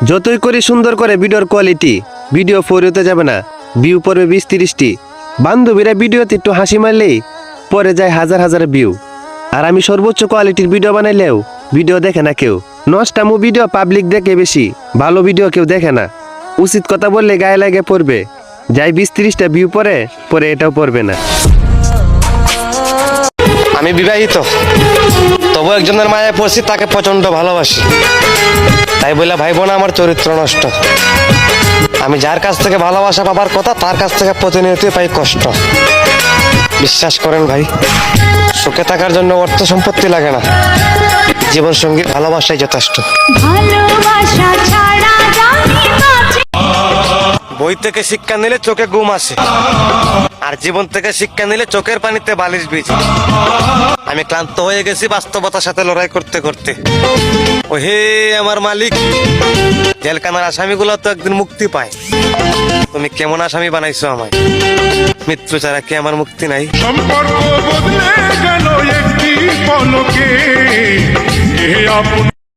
যতই করি সুন্দর করে ভিডিওর কোয়ালিটি, ভিডিও ফোরতে যাবে না, ভিউ পড়বে 20-30টি। বান্ধবীরা ভিডিওতে একটু হাসি মারলেই পরে যায় হাজার হাজার ভিউ। আর আমি সর্বোচ্চ কোয়ালিটির ভিডিও বানাইলেও ভিডিও দেখে না কেউ। নষ্টামো ভিডিও পাবলিক দেখে বেশি, ভালো ভিডিও কেউ দেখে না। উচিত কথা বললে গায়ে লাগে পড়বে, যাই 20-30টা ভিউ পরে এটাও পড়বে না। আমি বিবাহিত, তবু একজনের মায়ায় পড়ছি, তাকে প্রচন্ড ভালোবাসি। তাই বলে ভাইব না আমার চরিত্র নষ্ট। আমি যার কাছ থেকে ভালোবাসা পাবার কথা, তার কাছ থেকে প্রতিনিয়তই পাই কষ্ট। বিশ্বাস করেন ভাই, সুখে থাকার জন্য অর্থ সম্পত্তি লাগে না, জীবন সঙ্গী ভালোবাসাই যথেষ্ট। বই থেকে শিক্ষা নিলে চোখে ঘুম আসে, আর জীবন থেকে শিক্ষা নিলে চোখের পানিতে বালিশ ভিজে। আমি ক্লান্ত হয়ে গেছি বাস্তবতার সাথে লড়াই করতে করতে। ও হে আমার মালিক, জেলখানার আসামিগুলো তো একদিন মুক্তি পায়। তুমি কেমন আসামি বানাইছো আমায়? মৃত্যু ছাড়া কি আমার মুক্তি নাই? সম্পর্ক বদলে গেল একটি পলকে।